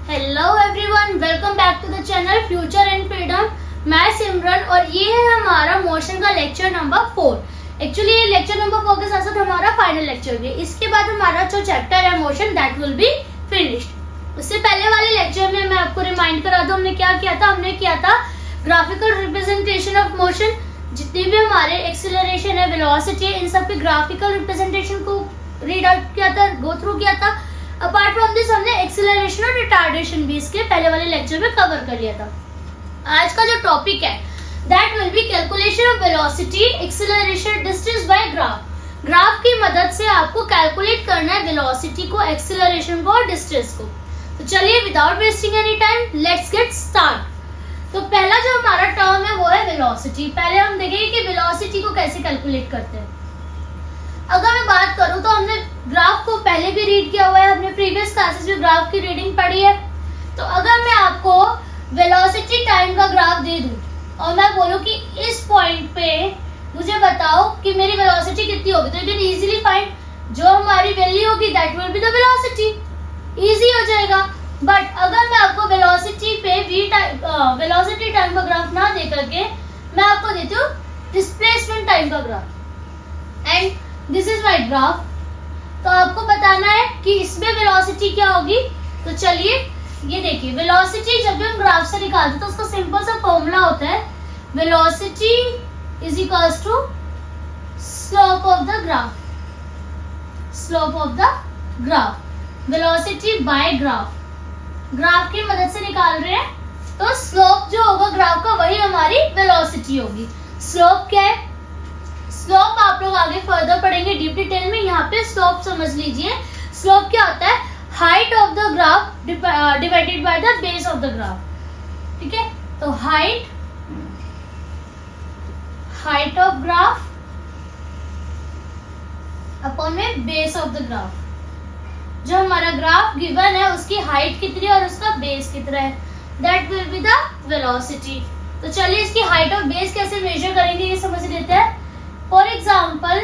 Hello everyone, welcome back to the channel future and freedom. मैं सिमरन और ये है हमारा मोशन का लेक्चर नंबर 4। एक्चुअली ये लेक्चर नंबर 4 के साथ साथ हमारा फाइनल लेक्चर भी। इसके बाद हमारा जो चैप्टर है motion that will be finished. उससे पहले वाले लेक्चर में मैं आपको रिमाइंड करा दूं हमने क्या किया था। हमने किया था ग्राफिकल रिप्रेजेंटेशन ऑफ मोशन। जितने भी हमारे एक्सीलरेशन है, वेलोसिटी है, इन सब के ग्राफिकल रिप्रेजेंटेशन को रीड आउट किया था, गो थ्रू किया था। अपार्ट फ्रॉम दिस हमने एक्सीलरेशन और रिटार्डेशन भी इसके पहले वाले लेक्चर में कवर कर लिया था। आज का जो टॉपिक है that will B calculation of velocity, acceleration, distance by graph. Graph की मदद से आपको कैलकुलेट करना है वेलोसिटी को, एक्सीलरेशन को और डिस्टेंस को। तो चलिए without wasting any time let's get start. तो पहला जो हमारा टर्म है वो है वेलोसिटी। पहले हम देखेंगे कि वेलोसिटी को कैसे कैलकुलेट करते हैं। अगर मैं बात करूं तो हमने ग्राफ को पहले भी रीड किया हुआ है, हमने प्रीवियस क्लासेस में ग्राफ की रीडिंग पढ़ी है। तो अगर मैं आपको वेलोसिटी टाइम का ग्राफ दे दूं और मैं बोलूं कि इस पॉइंट पे मुझे बताओ कि मेरी वेलोसिटी कितनी होगी, तो यू कैन इजीली फाइंड जो हमारी वैल्यू होगी that will be the velocity. Easy हो जाएगा। बट अगर मैं आपको वेलोसिटी पे वेलोसिटी टाइम का ग्राफ ना दे करके मैं आपको देती हूँ डिस्प्लेसमेंट टाइम का graph and this is my graph, तो आपको बताना है कि इसमें वेलोसिटी क्या होगी। तो चलिए ये देखिए, वेलोसिटी जब भी हम ग्राफ से निकालते हैं तो उसका सिंपल सा फॉर्मूला होता है velocity is equals to slope of the graph. Slope of the graph, velocity by graph. Graph की मदद से निकाल रहे हैं तो स्लोप जो होगा ग्राफ का वही हमारी वेलोसिटी होगी। स्लोप क्या है? स्लोप आप लोग आगे फर्दर पढ़ेंगे डीप डिटेल में। यहाँ पे स्लोप समझ लीजिए। स्लोप क्या होता है? Height of the graph divided by the base of the graph. ठीक है, तो हाइट ऑफ ग्राफ अपॉन में बेस ऑफ द ग्राफ। जो हमारा ग्राफ गिवन है उसकी हाइट कितनी है और उसका बेस कितना है, that will be the velocity. तो चलिए इसकी हाइट और बेस कैसे मेजर करेंगे ये समझ लेते हैं। फॉर एग्जाम्पल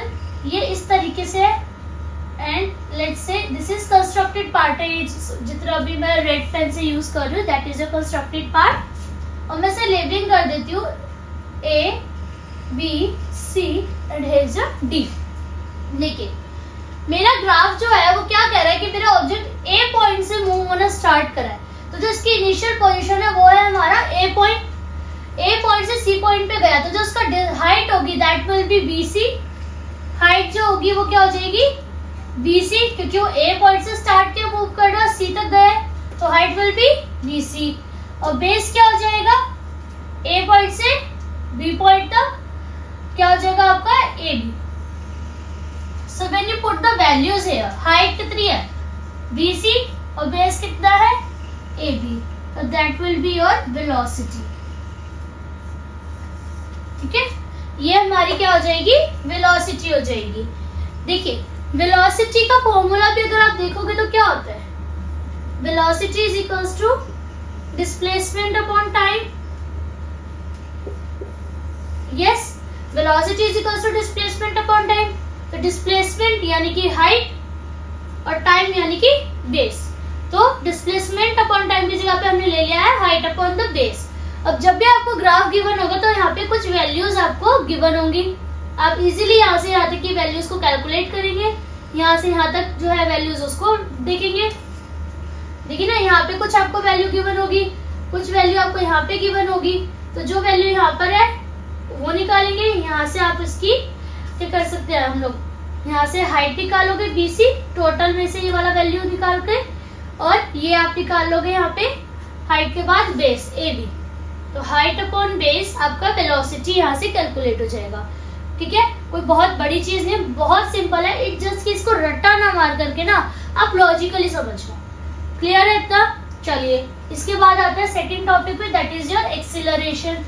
ये इस तरीके से and let's say this is constructed part है। जितना भी मैं रेड पेन से यूज कर रही हूँ that is a constructed part. और मैं इसे लेबलिंग कर देती हूँ A B C and here is a D. देखिए मेरा ग्राफ जो है वो क्या कह रहा है कि मेरा ऑब्जेक्ट ए पॉइंट से मूव होना स्टार्ट करा है। तो जो इसकी इनिशियल पोजीशन है वो है हमारा ए पॉइंट। ए पॉइंट से सी पॉइंट पे गया तो जो उसका हाइट होगी that will be BC. Height जो होगी वो क्या हो जाएगी? बीसी, क्योंकि वो ए पॉइंट से स्टार्ट किया मूव कर रहा सी तक गया तो हाइट विल बी बीसी। और बेस क्या हो जाएगा? ए पॉइंट से बी पॉइंट तक क्या हो जाएगा आपका? A B. So when you put the values here, height कितनी है? बीसी और बेस कितना है? A B. तो that will be your velocity. ठीक है, ये हमारी क्या हो जाएगी? वेलोसिटी हो जाएगी। देखिए वेलोसिटी का फॉर्मूला भी अगर आप देखोगे तो क्या होता है? Velocity is equals to displacement upon time. Yes, velocity is equals to displacement upon time. तो डिस्प्लेसमेंट यानी कि हाइट और टाइम यानी कि बेस। तो डिस्प्लेसमेंट अपॉन टाइम की जगह पे हमने ले लिया है हाइट अपॉन द बेस। अब जब भी आपको ग्राफ गिवन होगा तो यहाँ पे कुछ वैल्यूज आपको गिवन होंगी। आप इजीली यहाँ से यहाँ तक की वैल्यूज को कैलकुलेट करेंगे। यहाँ से यहाँ तक जो है वैल्यूज उसको देखेंगे। देखिए ना, यहाँ पे कुछ आपको वैल्यू गिवन होगी, कुछ वैल्यू आपको यहाँ पे गिवन होगी। तो जो वैल्यू यहाँ पर है वो निकालेंगे। यहाँ से आप इसकी क्या कर सकते हैं, हम लोग यहाँ से हाइट निकालोगे बीसी, टोटल में से ये वाला वैल्यू निकाल के, और ये आप निकाल लोगे यहाँ पे हाइट के बाद बेस ए बी। तो हाइट अपॉन बेस आपका वेलोसिटी यहाँ से कैलकुलेट हो जाएगा। ठीक है, कोई बहुत बड़ी चीज नहीं, बहुत सिंपल है। इट जस्ट कि इसको रट्टा ना मार करके ना आप लॉजिकली समझना। क्लियर है इतना? चलिए इसके बाद आता है सेकंड टॉपिक पे, that is your acceleration.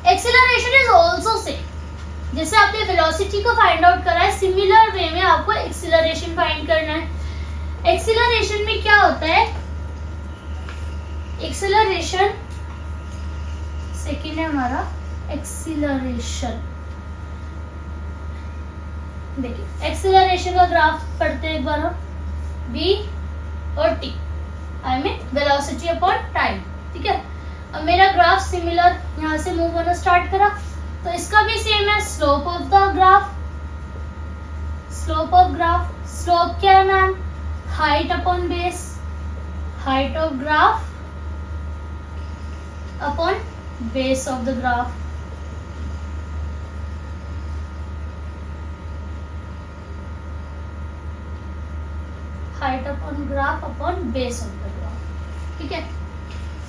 Acceleration is also same. जैसे आपने वेलोसिटी को फाइंड आउट करा है, सिमिलर वे में आपको एक्सीलरेशन फाइंड करना है। एक्सीलरेशन में क्या होता है? एक्सीलरेशन सेकेंड है हमारा एक्सीलरेशन। देखिए एक्सीलरेशन का ग्राफ पढ़ते हैं एक बार हम, बी और T. I mean velocity upon time. ठीक है, अब मेरा ग्राफ सिमिलर यहाँ से मूव होना स्टार्ट करा, तो इसका भी सेम है, slope of the graph, slope of graph, slope क्या है ma'am, height upon base, height of graph upon base of the graph. Height upon graph upon base of the graph. ठीक है,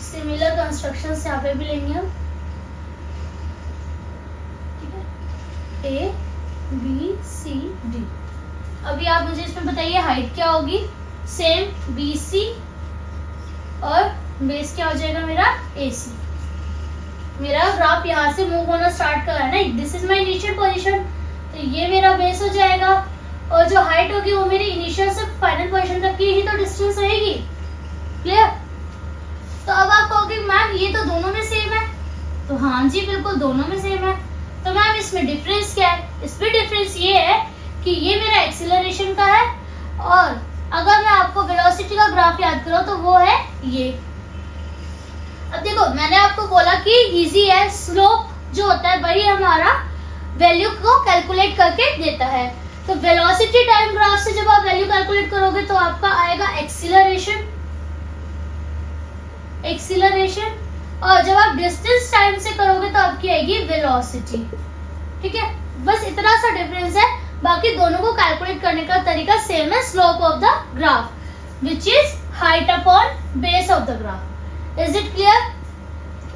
सिमिलर कंस्ट्रक्शंस यहाँ पे भी लेंगे हम। ठीक है, ए बी सी डी। अभी आप मुझे इसमें बताइए हाइट क्या होगी, सेम बी सी, और बेस क्या हो जाएगा मेरा ए सी। मेरा ग्राफ यहाँ से मूव होना स्टार्ट कर रहा है ना, this is my initial position, तो ये मेरा बेस हो जाएगा, और जो हाइट होगी वो मेरी इनिशियल से फाइनल पोजीशन तक की ही तो डिस्टेंस रहेगी। क्लियर? तो अब आप कहोगे मैम ये तो दोनों में सेम है, तो हाँ जी बिल्कुल दोनों में सेम है। तो मैम इसमें डिफरेंस क्या है? इसमें डिफरेंस ये है कि ये मेरा एक्सीलरेशन का है, और अगर मैं आपको वेलोसिटी का ग्राफ याद करूं तो वो है ये। अब देखो मैंने आपको बोला कि इजी है, स्लोप जो होता है वही हमारा वैल्यू को कैलकुलेट करके देता है। तो वेलोसिटी टाइम ग्राफ से जब आप वैल्यू कैलकुलेट करोगे तो आपका आएगा एक्सीलरेशन, एक्सीलरेशन, और जब आप डिस्टेंस टाइम से करोगे तो आपकी आएगी वेलोसिटी। ठीक है, बस इतना सा डिफरेंस है, बाकी दोनों को कैलकुलेट करने का तरीका सेम है, slope of the graph which is height upon base of the graph. Is it clear?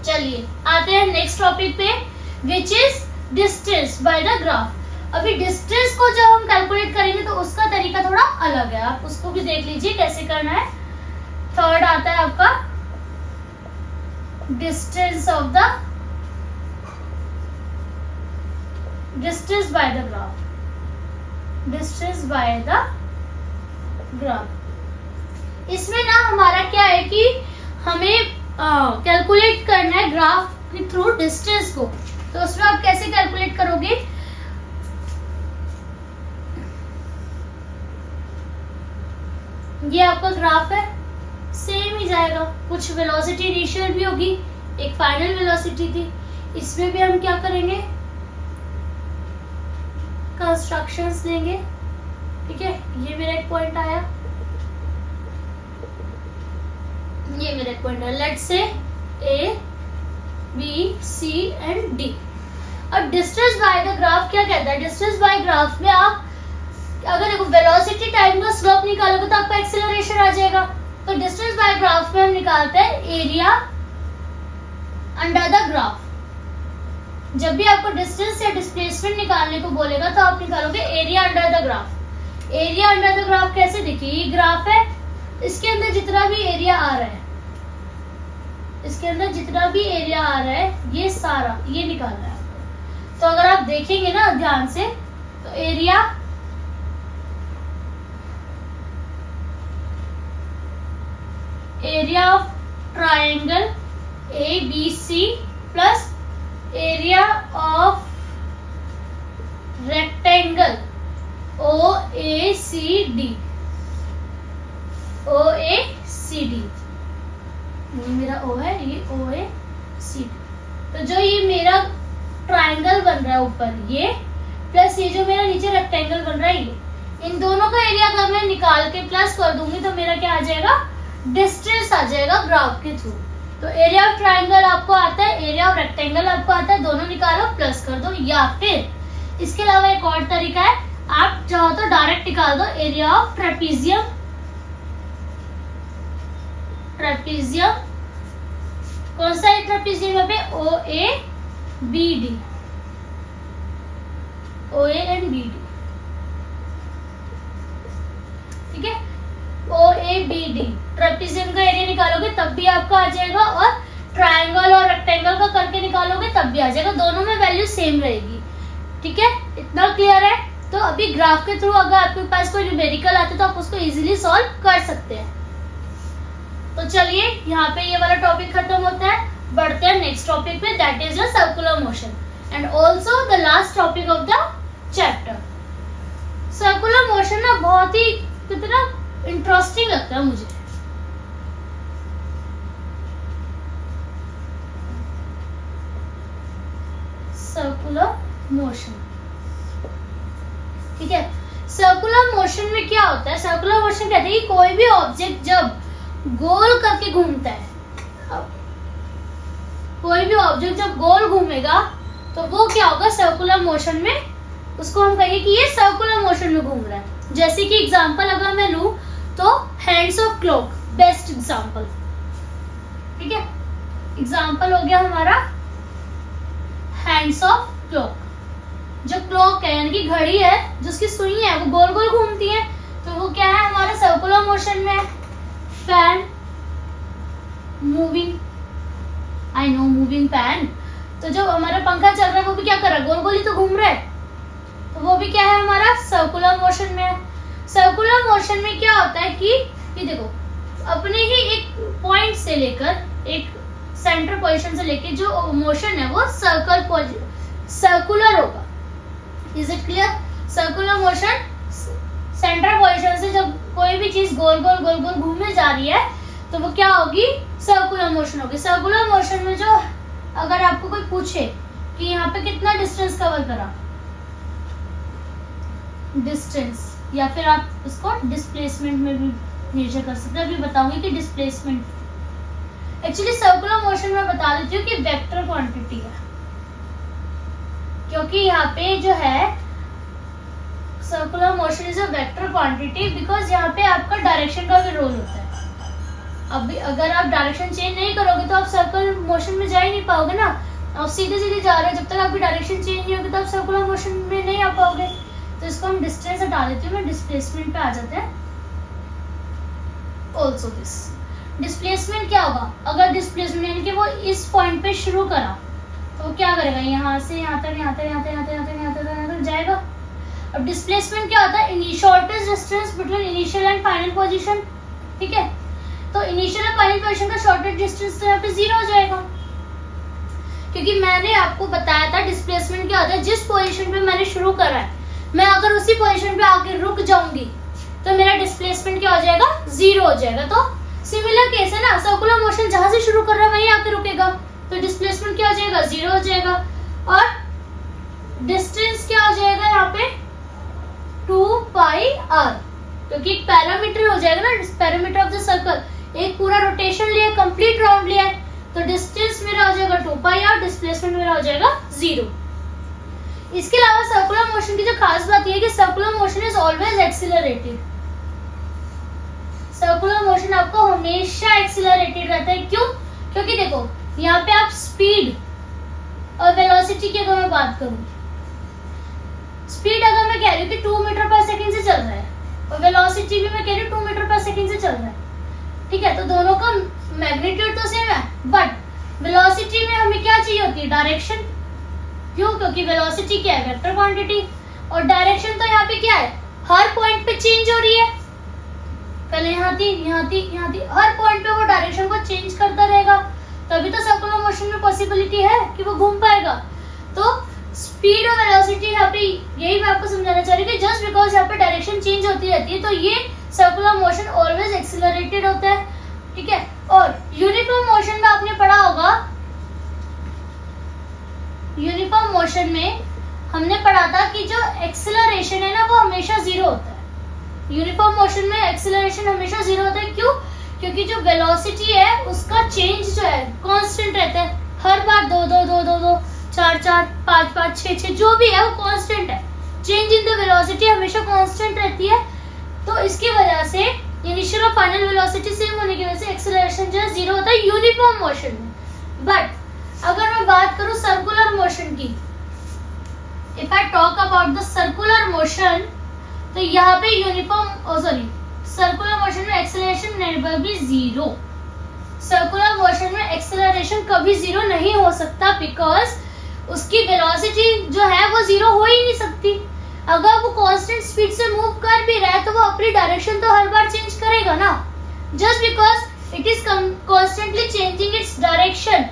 चलिए आते हैं नेक्स्ट टॉपिक पे, which is distance by the graph. अभी डिस्टेंस को जब हम कैलकुलेट करेंगे तो उसका तरीका थोड़ा अलग है, आप उसको भी देख लीजिए कैसे करना है। थर्ड आता है आपका distance of the distance by the graph, distance by the graph. इसमें ना हमारा क्या है कि हमें कैलकुलेट करना है ग्राफ के थ्रू डिस्टेंस को, तो उसमें आप कैसे कैलकुलेट करोगे? ये आपका ग्राफ है, सेम ही जाएगा, कुछ वेलोसिटी इनिशियल भी होगी, एक फाइनल वेलोसिटी थी। इसमें भी हम क्या करेंगे, कंस्ट्रक्शंस लेंगे। ठीक है, ये मेरा एक पॉइंट आया, ये मेरा एक पॉइंट है, let's say A B C and D. अब डिस्टेंस बाय द ग्राफ क्या कहता है? डिस्टेंस बाय ग्राफ में आप अगर देखो वेलोसिटी टाइम का स्लोप निकालोगे तो आपका एक्सीलरेशन आ जाएगा। तो डिस्टेंस बाय ग्राफ में हम निकालते हैं एरिया अंडर द ग्राफ। जब भी आपको डिस्टेंस या डिस्प्लेसमेंट निकालने को बोलेगा तो आप निकालोगे area under the graph. Area under the graph कैसे? देखिए ये ग्राफ है, इसके अंदर जितना भी एरिया आ रहा है, इसके अंदर जितना भी एरिया आ रहा है ये सारा ये निकालना है आपको। तो अगर आप देखेंगे ना ध्यान से तो area of triangle A B C plus area of rectangle O A C D, O A C D, ये मेरा ओ है, ये ओ ए सी डी। तो जो ये मेरा ट्राइंगल बन रहा है ऊपर ये, प्लस ये जो मेरा नीचे रेक्टेंगल बन रहा है ये, इन दोनों का एरिया अगर मैं निकाल के प्लस कर दूंगी तो मेरा क्या आ जाएगा? डिस्टेंस आ जाएगा ग्राफ के थ्रू। तो एरिया ऑफ ट्राइंगल आपको आता है, एरिया ऑफ रेक्टेंगल आपको आता है, दोनों निकालो प्लस कर दो। या फिर इसके अलावा एक और तरीका है, आप चाहो तो डायरेक्ट निकाल दो एरिया ऑफ ट्रेपीजियम। ट्रेपीजियम कौन सा है ट्रेपीजियम? यहाँ पे O A B D, O A and B D. ठीक है, O A B D trapezium का एरिया निकालोगे तब भी आपका आ जाएगा, और ट्रायंगल और रेक्टेंगल का करके निकालोगे तब भी आ जाएगा, दोनों में वैल्यू सेम रहेगी। ठीक है, इतना क्लियर है? तो अभी ग्राफ के थ्रू अगर आपके पास कोई न्यूमेरिकल आता है तो आप उसको इजीली सॉल्व कर सकते हैं। तो चलिए यहाँ पे ये वाला टॉपिक खत्म होता है, बढ़ते हैं नेक्स्ट टॉपिक पे, that is the circular motion and also the last topic of the chapter. Circular motion ना बहुत ही कितना इंटरेस्टिंग लगता है मुझे। Circular motion. ठीक है, सर्कुलर मोशन में क्या होता है, सर्कुलर मोशन कहते हैं कि कोई भी ऑब्जेक्ट जब गोल करके घूमता है, कोई भी ऑब्जेक्ट जब गोल घूमेगा तो वो क्या होगा, सर्कुलर मोशन में, उसको हम कहेंगे कि ये सर्कुलर मोशन में घूम रहा है। जैसे कि एग्जांपल अगर मैं लूं तो hands of clock best example. ठीक है, एग्जांपल हो गया हमारा हैंड्स ऑफ क्लॉक। जो क्लॉक है यानी कि घड़ी है, जो उसकी सुई है वो गोल गोल घूमती है, तो वो क्या है, हमारा सर्कुलर मोशन में है। Fan moving, I know moving fan, तो जो हमारा पंखा चल रहा है वो भी क्या कर रहा है, गोल गोल ही तो घूम रहा है, तो वो भी क्या है, हमारा सर्कुलर मोशन में है। सर्कुलर मोशन में क्या होता है कि ये देखो, अपने ही एक पॉइंट से लेकर, एक सेंटर पोजीशन से लेकर जो मोशन है वो सर्कुलर होगा। Is it clear? Circular motion centre position से जब कोई भी चीज गोल गोल गोल गोल घूमने जा रही है तो वो क्या होगी, सर्कुलर मोशन होगी। सर्कुलर मोशन में जो, अगर आपको कोई पूछे कि यहाँ पे कितना डिस्टेंस कवर करा, डिस्टेंस, या फिर आप इसको डिस्प्लेसमेंट में भी मेजर कर सकते हैं। अभी बताऊंगी कि डिस्प्लेसमेंट, एक्चुअली सर्कुलर मोशन में बता देती हूँ कि वेक्टर क्वांटिटी है, क्योंकि यहाँ पे जो है circular motion is a vector quantity, because यहाँ पे आपका डायरेक्शन का भी रोल होता है। अभी अगर आप डायरेक्शन चेंज नहीं करोगे तो आप सर्कुलर मोशन में जा ही नहीं पाओगे ना, आप सीधे सीधे जा रहे हो, जब तक आपकी डायरेक्शन चेंज नहीं होगी तो आप सर्कुलर मोशन में नहीं आ पाओगे। तो इसको हम डिस्टेंस हटा देती हूँ, मैं डिस्प्लेसमेंट पे आ जाते हैं। ऑल्सो दिस डिस्प्लेसमेंट क्या होगा, अगर डिस्प्लेसमेंट यानी कि वो इस पॉइंट पे शुरू करा तो वो क्या करेगा, यहाँ से यहाँ तक, यहाँ तक, यहाँ तक, यहाँ तक, यहाँ तक, यहाँ तक, यहाँ तक जाएगा। अब डिस्प्लेसमेंट क्या होता है, shortest distance between initial and final position. ठीक है, तो इनिशियल और फाइनल पोजीशन का शॉर्टेस्ट डिस्टेंस तो यहाँ पे 0 हो जाएगा, क्योंकि मैंने आपको बताया था डिस्प्लेसमेंट क्या होता है, जिस पोजीशन पे मैंने शुरू करा है मैं अगर उसी पोजीशन पे आके रुक जाऊंगी तो मेरा डिस्प्लेसमेंट क्या हो जाएगा, 0 हो जाएगा। तो सिमिलर केस है ना, सर्कुलर मोशन जहां से शुरू कर रहा है वहीं आके रुकेगा, तो डिस्प्लेसमेंट क्या हो जाएगा, 0 हो जाएगा। और डिस्टेंस क्या हो जाएगा यहाँ पे, 2πr, क्योंकि एक पैरामीटर हो जाएगा ना, पैरामीटर ऑफ द सर्कल, एक पूरा रोटेशन लिया, कंप्लीट राउंड लिया है, तो डिस्टेंस मेरा हो जाएगा 2πr, डिस्प्लेसमेंट मेरा हो जाएगा 0। इसके अलावा सर्कुलर मोशन की जो खास बात यह है कि circular motion is always accelerated. Circular motion आपको हमेशा एक्सीलरेटेड रहता है। क्यों? क्योंकि देखो यहाँ पे आप स्पीड और वेलोसिटी की अगर मैं बात करूं, स्पीड अगर मैं कह रही हूँ कि 2 मीटर पर सेकंड से चल रहा है और वेलोसिटी भी मैं कह रही हूँ 2 मीटर पर सेकंड से चल रहा है, ठीक है, तो दोनों का मैग्नीट्यूड तो सेम है, बट वेलोसिटी में हमें क्या चाहिए होती है, डायरेक्शन। क्यों? क्योंकि वेलोसिटी क्या है, वेक्टर क्वांटिटी, और डायरेक्शन तो यहाँ पे क्या है, हर पॉइंट पे चेंज हो रही है, पहले यहाँ थी, यहाँ थी, यहाँ थी, हर पॉइंट पे वो डायरेक्शन को चेंज करता रहेगा, तभी तो सर्कुलर मोशन में पॉसिबिलिटी है कि वो घूम पाएगा। तो स्पीड और वेलोसिटी यहाँ पे, यही मैं आपको समझाना चाह रही हूँ कि जस्ट बिकॉज यहाँ पे डायरेक्शन चेंज होती रहती है तो ये सर्कुलर मोशन ऑलवेज एक्सीलरेटेड होता है। ठीक है, और यूनिफॉर्म मोशन में आपने पढ़ा होगा, यूनिफॉर्म मोशन में हमने पढ़ा था कि जो एक्सीलरेशन है ना वो हमेशा 0 होता है। यूनिफॉर्म मोशन में एक्सीलरेशन हमेशा 0 होता है। क्यों? क्योंकि जो वेलोसिटी है उसका चेंज जो है कांस्टेंट रहता है, हर बार 2 2 2 2 2 4 4 5 5 6 6 जो भी है वो कांस्टेंट है, चेंज इन द वेलोसिटी हमेशा कांस्टेंट रहती है। तो इसकी वजह से इनिशियल और फाइनल वेलोसिटी सेम होने की वजह से एक्सीलरेशन जो है 0 होता है यूनिफॉर्म मोशन में। बट अगर मैं बात करूं सर्कुलर मोशन की, if I talk about the circular motion, तो यहाँ पे यूनिफॉर्म सर्कुलर मोशन में acceleration never be 0। Circular motion में एक्सीलरेशन कभी 0 नहीं हो सकता, बिकॉज उसकी वेलोसिटी जो है वो 0 हो ही नहीं सकती। अगर वो कांस्टेंट स्पीड से मूव कर भी रहा है तो वो अपनी डायरेक्शन तो हर बार चेंज करेगा ना, just because it is constantly changing its direction,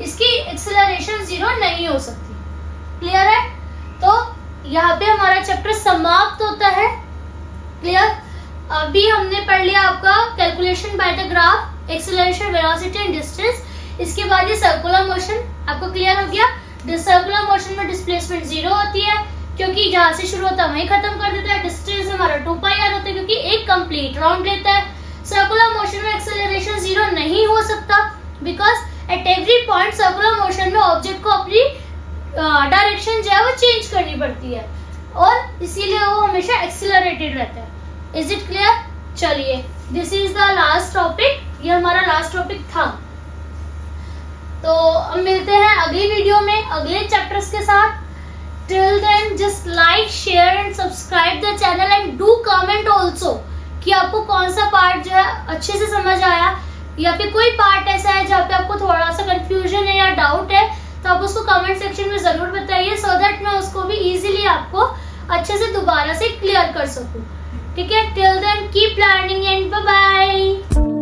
इसकी एक्सीलरेशन 0 नहीं हो सकती। क्लियर है? तो यहाँ पे हमारा चैप्टर समाप्त होता है। क्लियर? अभी हमने पढ़ लिया आपका calculation bye the graph, acceleration, velocity and distance. इसके बाद ये सर्कुलर मोशन आपको क्लियर हो गया। सर्कुलर मोशन में डिस्प्लेसमेंट 0 होती है, क्योंकि जहाँ से शुरू होता है वहीं खत्म कर देता है। डिस्टेंस हमारा 2πr होता है, क्योंकि एक कंप्लीट राउंड लेता है। सर्कुलर मोशन में एक्सेलरेशन 0 नहीं हो सकता, because at every point circular motion में ऑब्जेक्ट को अपनी डायरेक्शन जो है वो चेंज करनी पड़ती है, और इसीलिए वो हमेशा एक्सेलरेटेड रहता है। Is it clear? चलिए, this is the last topic, ये हमारा लास्ट टॉपिक था। तो अब मिलते हैं अगली वीडियो में अगले चैप्टर्स के साथ। Till then just like, share and subscribe the channel and do comment also कि आपको कौन सा पार्ट जो है अच्छे से समझ आया, या फिर कोई पार्ट ऐसा है जहाँ पे आपको थोड़ा सा कंफ्यूजन है या डाउट है, तो आप उसको कमेंट सेक्शन में जरूर बताइए, सो दैट मैं उसको भी इजीली आपको अच्छे से दोबारा से क्लियर कर सकूं। ठीक है, till then keep learning and bye bye.